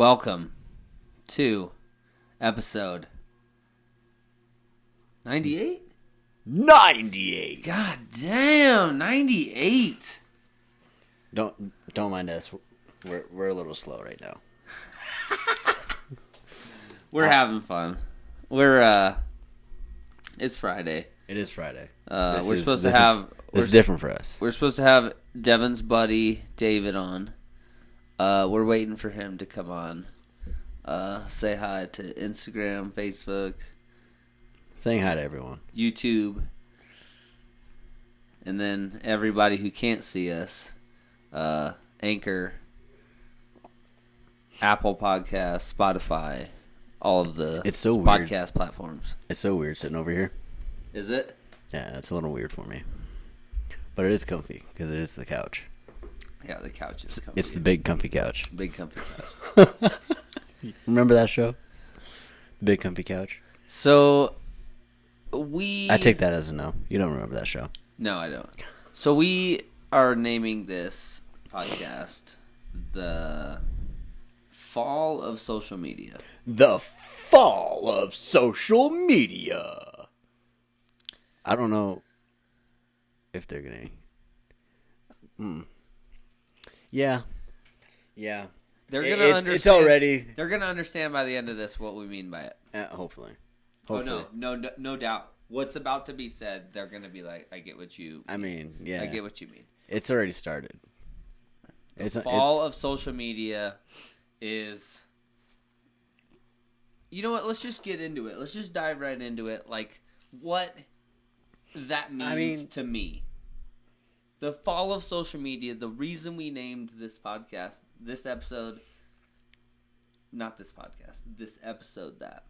welcome to episode 98? 98. God damn, 98. Don't mind us. We're a little slow right now. We're having fun. We're it's Friday. It is Friday. This is different for us. We're supposed to have Devin's buddy David on. We're waiting for him to come on. Say hi to Instagram, Facebook, Saying hi to everyone. YouTube, and then everybody who can't see us, Anchor, Apple Podcasts, Spotify, all of the podcast platforms. It's so weird sitting over here. Is it? Yeah, it's a little weird for me. But it is comfy because it is the couch. Yeah, the couch is comfy. It's the big comfy couch. Big comfy couch. Remember that show? Big comfy couch? So, I take that as a no. You don't remember that show. No, I don't. So we are naming this podcast The Fall of Social Media. The Fall of Social Media. I don't know if they're going to... Yeah. They're going to understand. It's already... They're going to understand by the end of this what we mean by it. Hopefully. Oh, no doubt. What's about to be said, they're going to be like, I get what you mean. Yeah. I get what you mean. It's already started. The fall of social media is... You know what? Let's just get into it. Let's just dive right into it. Like, what that means to me. The fall of social media, the reason we named this podcast, this episode, not this podcast, this episode that.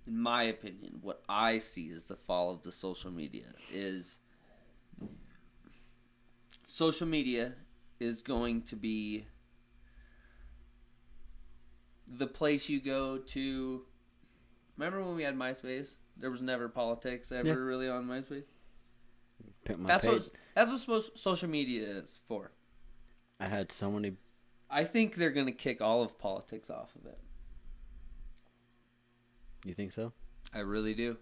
In my opinion, what I see as the fall of the social media is social media is going to be the place you go to. Remember when we had MySpace? There was never politics ever really on MySpace. That's what social media is for. I had so many. I think they're going to kick all of politics off of it. You think so? I really do.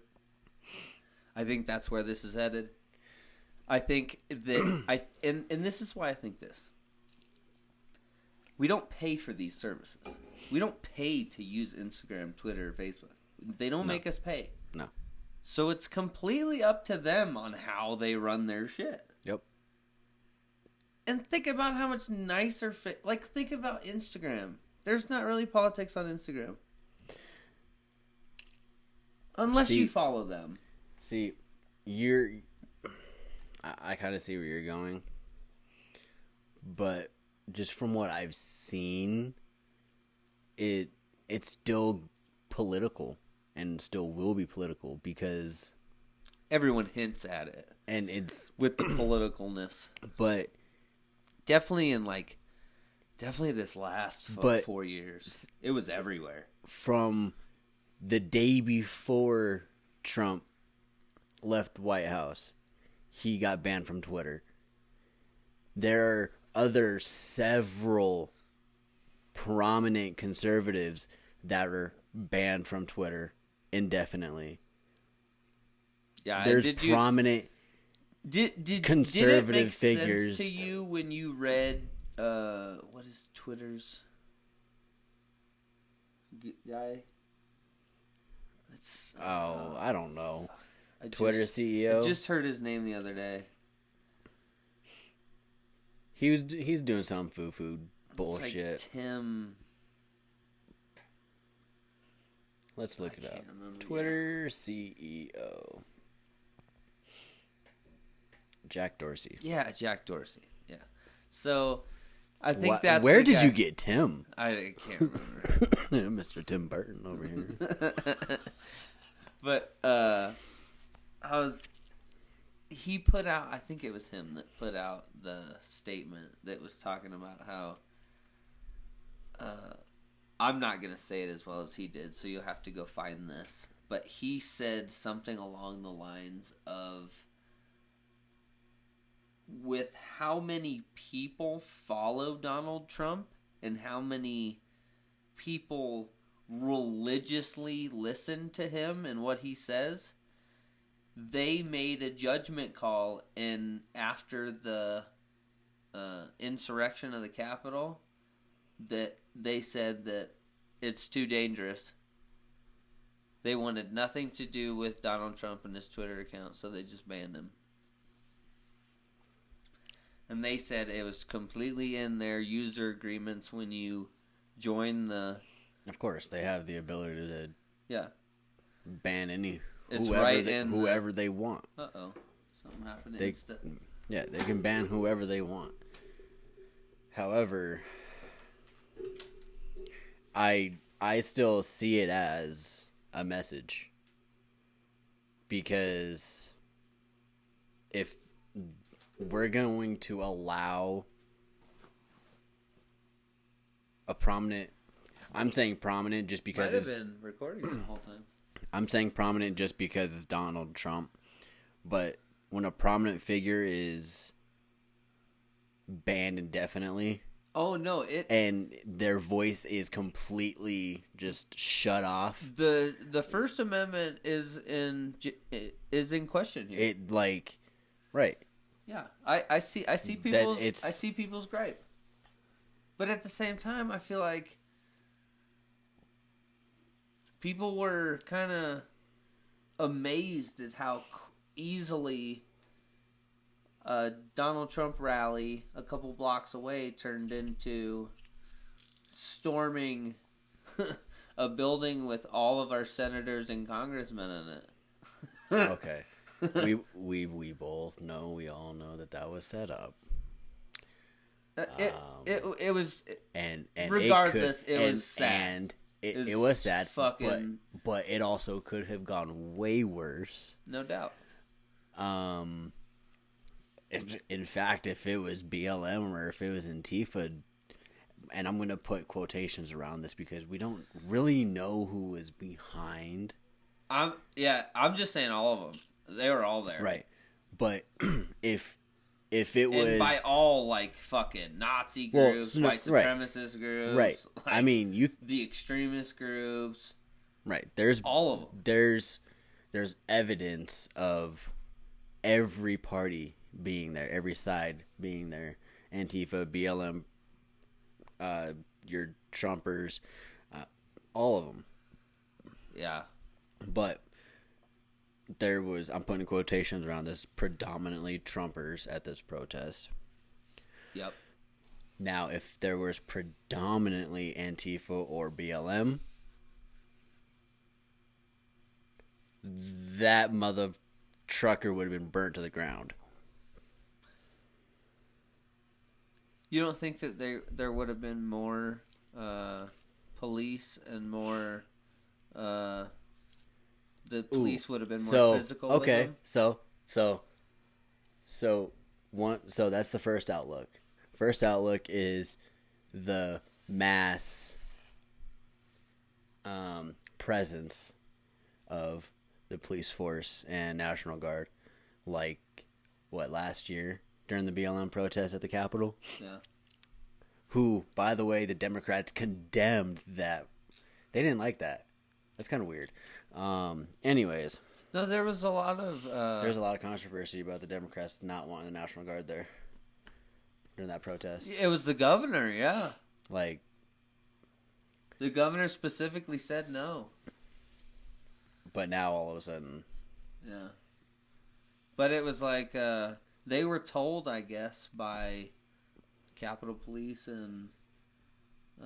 I think that's where this is headed. I think that and this is why I think this. We don't pay for these services. We don't pay to use Instagram, Twitter, Facebook. They don't make us pay. No. So it's completely up to them on how they run their shit. Yep. And think about how much nicer think about Instagram. There's not really politics on Instagram. Unless you follow them. See, I kind of see where you're going. But just from what I've seen, it's still political and still will be political because everyone hints at it. And it's with the politicalness. But definitely this last 4 years, it was everywhere. From the day before Trump left the White House, he got banned from Twitter. There are several prominent conservatives that are banned from Twitter indefinitely. Yeah, there's prominent conservative figures. Did it make sense to you when you read what is Twitter's guy? I don't know. Twitter CEO. I just heard his name the other day. He's doing some foo bullshit. It's like Tim. Let's look it up. Twitter CEO. Jack Dorsey. Yeah, Jack Dorsey. Yeah. So, I think that's where did you get Tim? I can't remember. Mr. Tim Burton over here. But he put out, I think it was him that put out the statement that was talking about how I'm not going to say it as well as he did, so you'll have to go find this. But he said something along the lines of, with how many people follow Donald Trump and how many people religiously listen to him and what he says, they made a judgment call after the insurrection of the Capitol that they said that it's too dangerous. They wanted nothing to do with Donald Trump and his Twitter account, so they just banned him. And they said it was completely in their user agreements when you join the... Of course, they have the ability to ban whoever they want. Uh-oh. Something happened. Yeah, they can ban whoever they want. However, I still see it as a message. Because if we're going to allow a prominent... I'm saying prominent just because it's... Might have been recording the whole time. I'm saying prominent just because it's Donald Trump. But when a prominent figure is banned indefinitely... Oh, no, and their voice is completely just shut off. The First Amendment is in question here. Right. Yeah, I see people's gripe, but at the same time, I feel like people were kind of amazed at how easily a Donald Trump rally a couple blocks away turned into storming a building with all of our senators and congressmen in it. Okay. We both know, we all know that was set up. It was, and regardless, it was sad. And it was sad, but it also could have gone way worse. No doubt. In fact, if it was BLM or if it was Antifa, and I'm going to put quotations around this because we don't really know who was behind. I'm just saying all of them. They were all there. Right. But if it was... And by all, like, fucking Nazi groups, white supremacist groups. Right. Like, I mean, the extremist groups. Right. There's... all of them. There's evidence of every party being there, every side being there. Antifa, BLM, your Trumpers, all of them. Yeah. But there was, I'm putting quotations around this, predominantly Trumpers at this protest. Yep. Now, if there was predominantly Antifa or BLM, that mother trucker would have been burnt to the ground. You don't think that there would have been more police and more... the police would have been more physical. Okay, with them? So that's the first outlook. First outlook is the mass presence of the police force and National Guard, like last year during the BLM protest at the Capitol. Yeah. Who, by the way, the Democrats condemned that. They didn't like that. That's kind of weird. Anyways. No, there was a lot of... There's a lot of controversy about the Democrats not wanting the National Guard there during that protest. It was the governor, yeah. Like... The governor specifically said no. But now all of a sudden... Yeah. But it was like, they were told, I guess, by Capitol Police and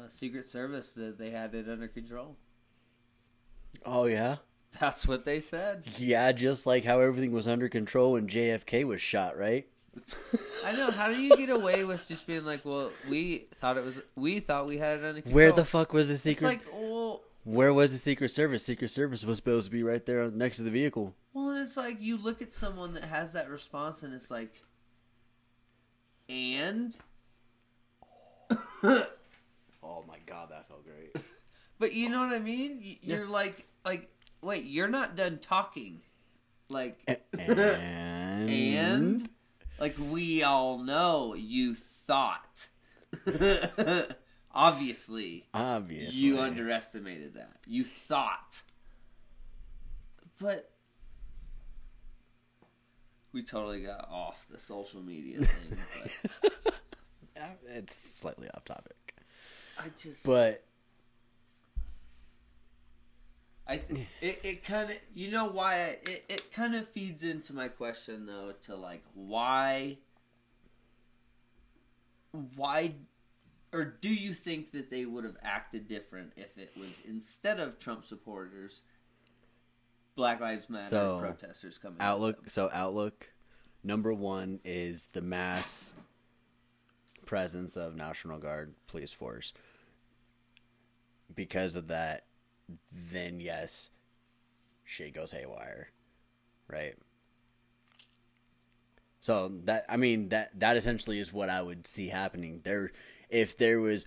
Secret Service that they had it under control. Oh, yeah? That's what they said. Yeah, just like how everything was under control when JFK was shot, right? I know. How do you get away with just being like, well, we thought we had it under control? Where the fuck was the Secret... It's like, well... Where was the Secret Service? Secret Service was supposed to be right there next to the vehicle. Well, it's like you look at someone that has that response and it's like, and? Oh my god, that felt great. But you know what I mean? You're like, wait, you're not done talking. Like, and? Like, we all know you thought. Obviously, you underestimated that. You thought. But we totally got off the social media thing. But it's slightly off topic. But it kind of, you know why, it kind of feeds into my question, though, to, like, why, or do you think that they would have acted different if it was, instead of Trump supporters, Black Lives Matter protesters coming? Outlook, number one is the mass presence of National Guard police force. Because of that, then yes, shit goes haywire, right? So that essentially is what I would see happening there. If there were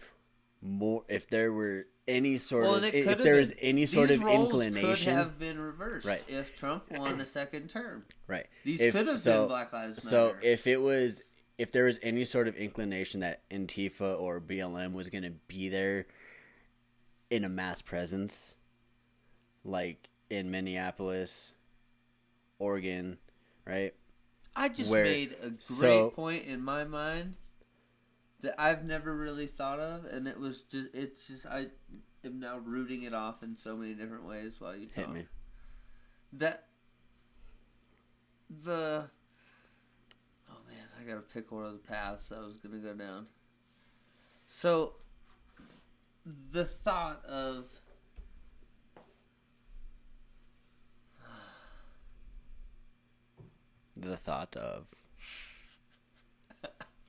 any sort of inclination, could have been reversed, right? If Trump won a second term, right? These could have been Black Lives Matter. So if there was any sort of inclination that Antifa or BLM was going to be there in a mass presence, like in Minneapolis, Oregon, right? I just made a great point in my mind that I've never really thought of, and it's just I am now rooting it off in so many different ways while you talk. Hit me. Oh man, I gotta pick one of the paths I was gonna go down. So, the thought of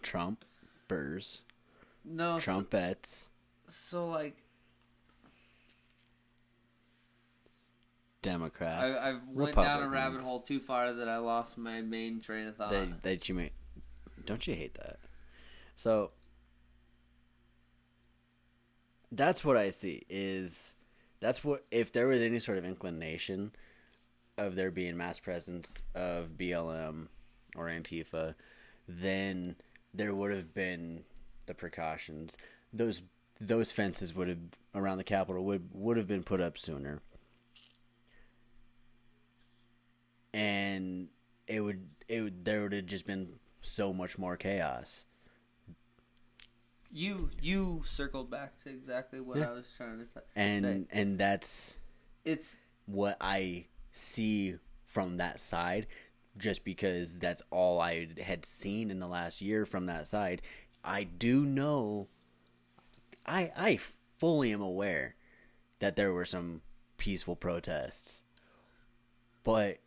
Trumpers. No. Trumpets. So, like, Democrats. I went down a rabbit hole too far that I lost my main train of thought. Don't you hate that? So, that's what I see if there was any sort of inclination of there being mass presence of BLM or Antifa, then there would have been the precautions. Those fences would have around the Capitol would have been put up sooner, and there would have just been so much more chaos. You circled back to exactly what I was trying to say. And it's what I see from that side, just because that's all I had seen in the last year from that side. I do know, I fully am aware that there were some peaceful protests, but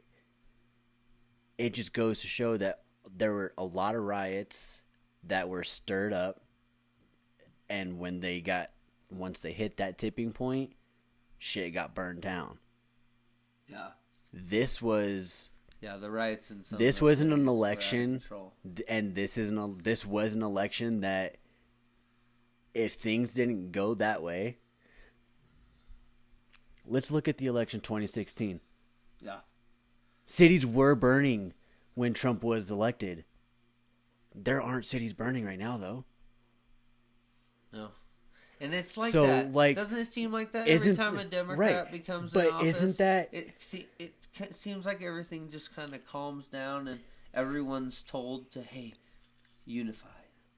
it just goes to show that there were a lot of riots that were stirred up, and once they hit that tipping point, shit got burned down. Yeah. This was the riots and this wasn't an election, and this was an election that if things didn't go that way, let's look at the election 2016. Yeah. Cities were burning when Trump was elected. There aren't cities burning right now, though. No. And it's like that. Like, doesn't it seem like that every time a Democrat becomes in office? But isn't that... It seems like everything just kind of calms down and everyone's told to, hey, unify.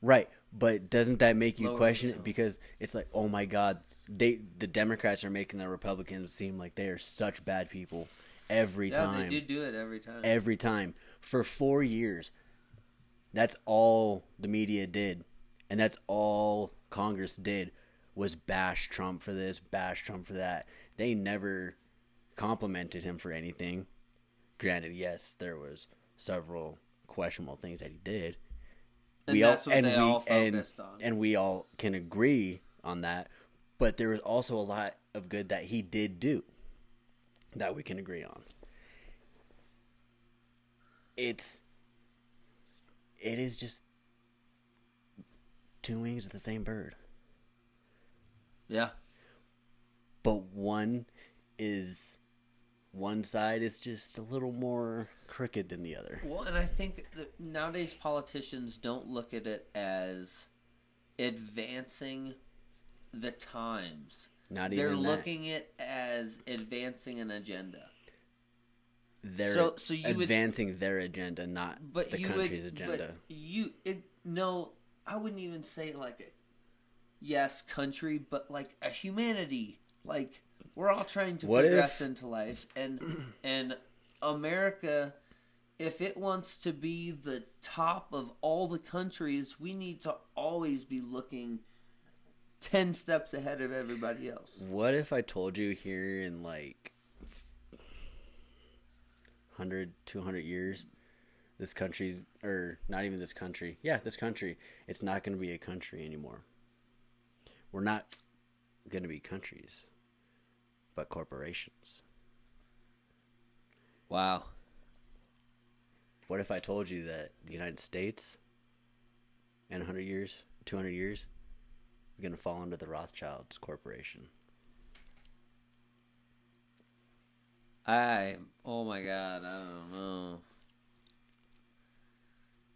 Right. But doesn't that make you question it? Because it's like, oh my God, the Democrats are making the Republicans seem like they are such bad people every time. Yeah, they do it every time. Every time. For 4 years. That's all the media did. And that's all Congress did was bash Trump for this, bash Trump for that. They never complimented him for anything. Granted, yes, there was several questionable things that he did. And that's what they all focused on. And we all can agree on that. But there was also a lot of good that he did do that we can agree on. It is just two wings of the same bird. Yeah. But one side is just a little more crooked than the other. Well, and I think that nowadays politicians don't look at it as advancing the times. They're looking at as advancing an agenda. They're advancing their agenda, not the country's agenda. I wouldn't even say like country, but like a humanity. Like we're all trying to progress into life, and America, if it wants to be the top of all the countries, we need to always be looking 10 steps ahead of everybody else. What if I told you here in like 100, 200 years, this country's, or not even this country, this country, it's not going to be a country anymore. We're not going to be countries, but corporations. Wow. What if I told you that the United States in 100 years, 200 years, is going to fall under the Rothschilds Corporation? Oh my God, I don't know.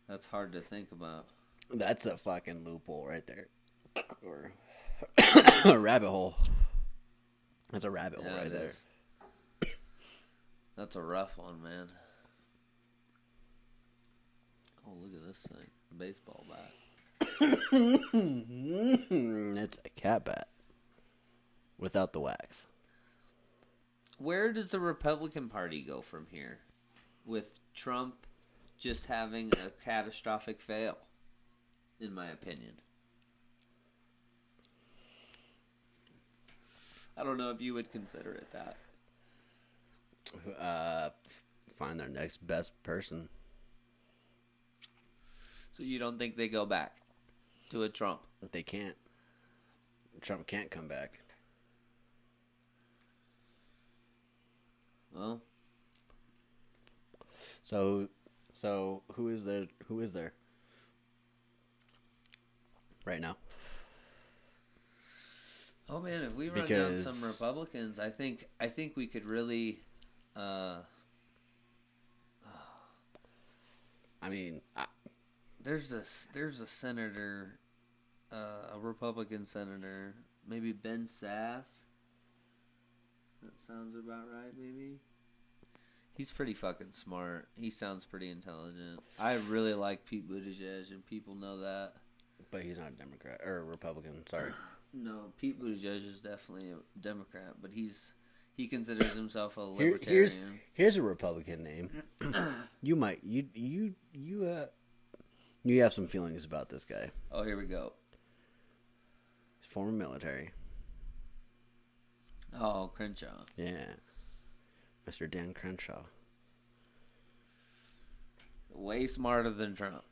That's hard to think about. That's a fucking loophole right there. Or a rabbit hole. That's a rabbit hole right there. That's a rough one, man. Oh, look at this thing. Baseball bat. It's a cat bat. Without the wax. Where does the Republican Party go from here? With Trump just having a catastrophic fail, in my opinion. I don't know if you would consider it that. Find their next best person. So you don't think they go back to a Trump? They can't. Trump can't come back. Well, so who is there? Who is there right now? Oh man, if we run down some Republicans, I think we could really. There's a senator, a Republican senator, maybe Ben Sass. That sounds about right, maybe. He's pretty fucking smart. He sounds pretty intelligent. I really like Pete Buttigieg, and people know that. But he's not a Democrat or a Republican. Sorry. No, Pete Buttigieg is definitely a Democrat, but he considers himself a libertarian. Here's a Republican name. You have some feelings about this guy. Oh, here we go. He's former military. Oh, Crenshaw. Yeah. Mr. Dan Crenshaw. Way smarter than Trump.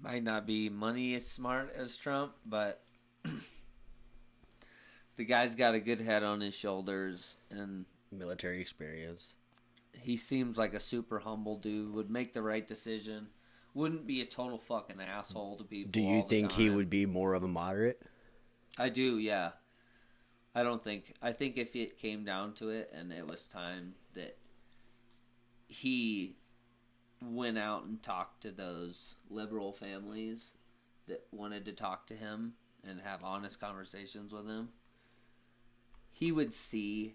Might not be money as smart as Trump, but the guy's got a good head on his shoulders and military experience. He seems like a super humble dude, would make the right decision, wouldn't be a total fucking asshole to people. Do you think he would be more of a moderate? I do, yeah. I think if it came down to it and it was time that he went out and talked to those liberal families that wanted to talk to him and have honest conversations with him, he would see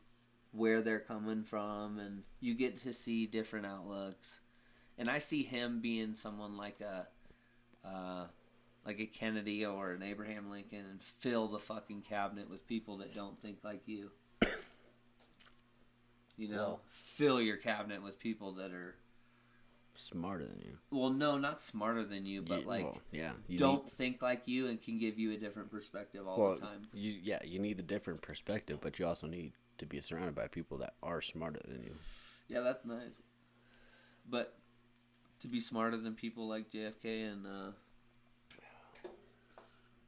where they're coming from, and you get to see different outlooks. And I see him being someone like a Kennedy or an Abraham Lincoln, and fill the fucking cabinet with people that don't think like you. Fill your cabinet with people that are smarter than you. Well, no, not smarter than you, but don't think like you and can give you a different perspective all the time. You need a different perspective, but you also need to be surrounded by people that are smarter than you. Yeah, that's nice. But to be smarter than people like JFK and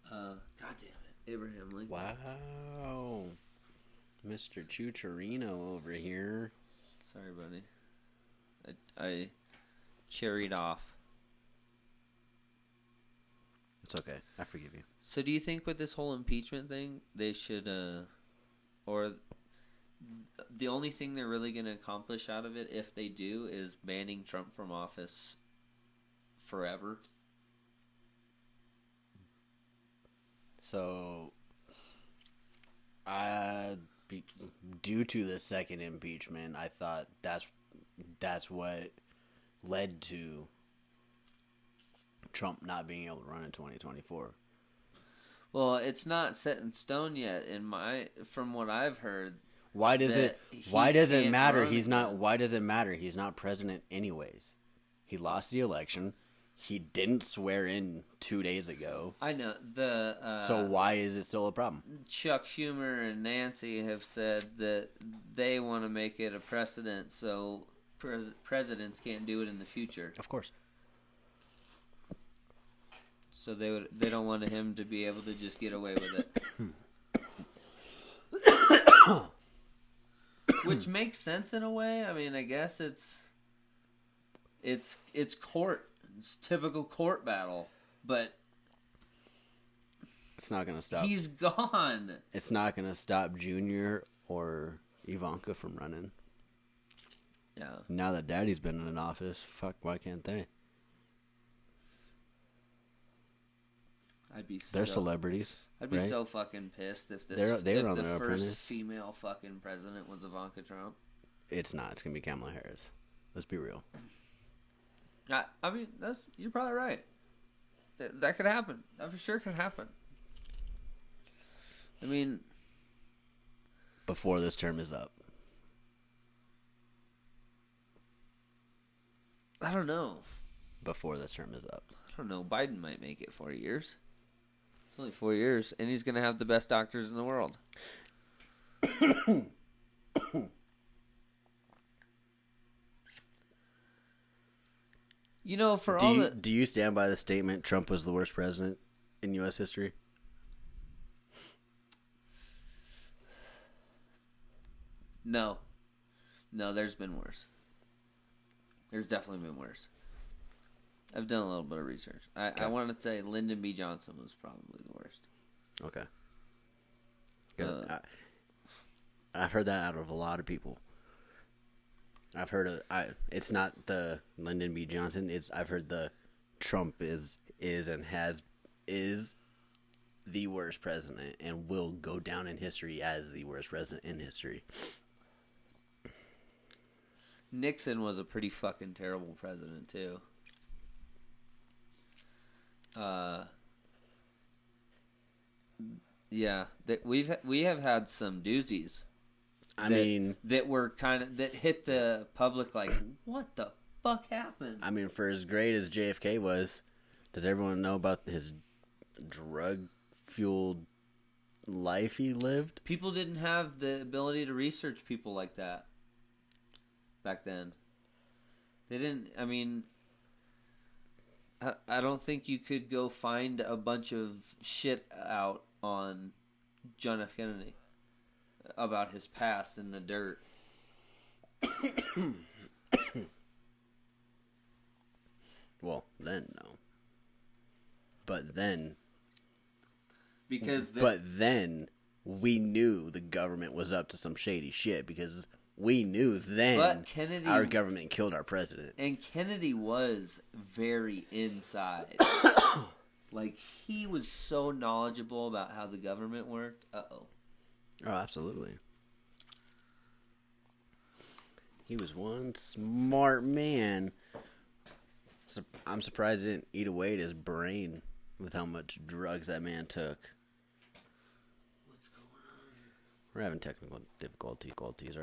God damn it, Abraham Lincoln. Wow. Mr. Chucharino over here. Sorry, buddy. I cherried off. It's okay. I forgive you. So do you think with this whole impeachment thing, they should, or the only thing they're really going to accomplish out of it, if they do, is banning Trump from office forever? So, due to the second impeachment, I thought that's what led to Trump not being able to run in 2024. Well, it's not set in stone yet. From what I've heard, why does it matter? Why does it matter? He's not president anyways. He lost the election. He didn't swear in 2 days ago. I know so why is it still a problem? Chuck Schumer and Nancy have said that they want to make it a precedent, so presidents can't do it in the future. Of course. So they don't want him to be able to just get away with it. Which makes sense in a way. I mean, I guess it's court. It's typical court battle, but it's not going to stop. He's gone. It's not going to stop Junior or Ivanka from running. Yeah. Now that Daddy's been in office, fuck, why can't they? They're celebrities. I'd be right? so fucking pissed if the first female fucking president was Ivanka Trump. It's not. It's gonna be Kamala Harris. Let's be real. I mean, you're probably right. That could happen. That for sure could happen. I mean, before this term is up. I don't know. Before this term is up. I don't know. Biden might make it 4 years. It's only 4 years, and he's going to have the best doctors in the world. You know, do you stand by the statement Trump was the worst president in U.S. history? No. No, there's been worse. There's definitely been worse. I've done a little bit of research. I want to say Lyndon B. Johnson was probably the worst. Okay. Good. I've heard that out of a lot of people. I've heard it's not the Lyndon B. Johnson. I've heard the Trump is the worst president and will go down in history as the worst president in history. Nixon was a pretty fucking terrible president too. Yeah, we have had some doozies. That were that hit the public like, what the fuck happened? I mean, for as great as JFK was, does everyone know about his drug-fueled life he lived? People didn't have the ability to research people like that back then. They didn't. I mean, I don't think you could go find a bunch of shit out on John F. Kennedy about his past in the dirt. Well, then no. But then then we knew the government was up to some shady shit because we knew then our government killed our president. And Kennedy was very inside. Like, he was so knowledgeable about how the government worked. Uh-oh. Oh, absolutely. He was one smart man. So I'm surprised he didn't eat away at his brain with how much drugs that man took. What's going on? We're having technical difficulties.